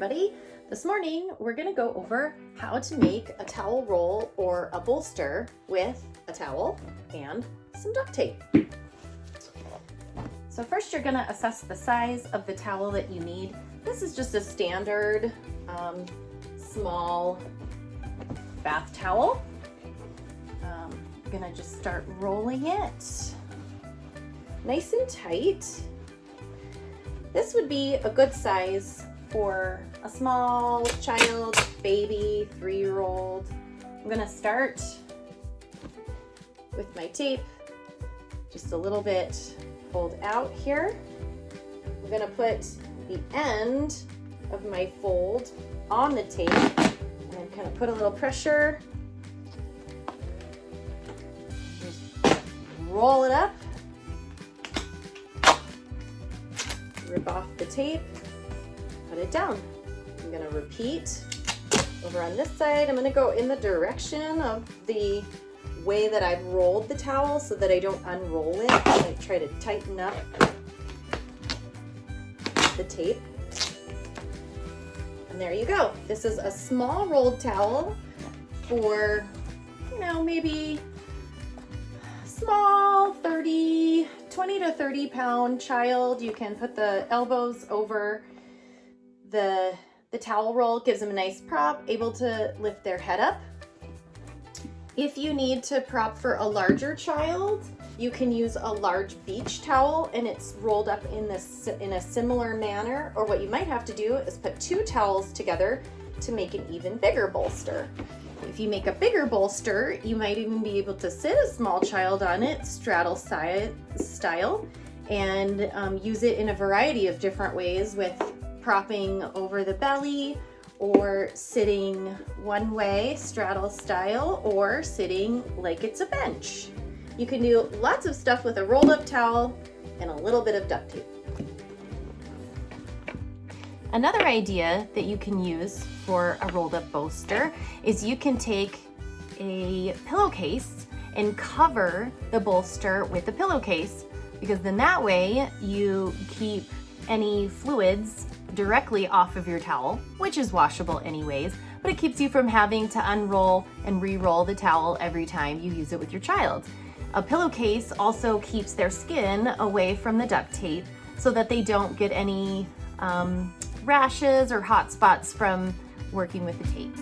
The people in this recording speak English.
everybody. This morning we're going to go over how to make a towel roll or a bolster with a towel and some duct tape. So first you're going to assess the size of the towel that you need. This is just a standard small bath towel. I'm going to just start rolling it nice and tight. This would be a good size for a small child, baby, 3-year-old. I'm gonna start with my tape, just a little bit pulled out here. I'm gonna put the end of my fold on the tape and then kind of put a little pressure. Just roll it up. Rip off the tape, put it down. I'm gonna repeat over on this side. I'm gonna go in the direction of the way that I've rolled the towel so that I don't unroll it. I try to tighten up the tape. And there you go. This is a small rolled towel for, maybe small 20 to 30 pound child. You can put the elbows over the towel roll. Gives them a nice prop, able to lift their head up. If you need to prop for a larger child, you can use a large beach towel and it's rolled up in a similar manner. Or what you might have to do is put 2 towels together to make an even bigger bolster. If you make a bigger bolster, you might even be able to sit a small child on it, straddle style, and use it in a variety of different ways, with propping over the belly, or sitting one way, straddle style, or sitting like it's a bench. You can do lots of stuff with a rolled up towel and a little bit of duct tape. Another idea that you can use for a rolled up bolster is you can take a pillowcase and cover the bolster with the pillowcase, because then that way you keep any fluids directly off of your towel, which is washable anyways, but it keeps you from having to unroll and re-roll the towel every time you use it with your child. A pillowcase also keeps their skin away from the duct tape so that they don't get any rashes or hot spots from working with the tape.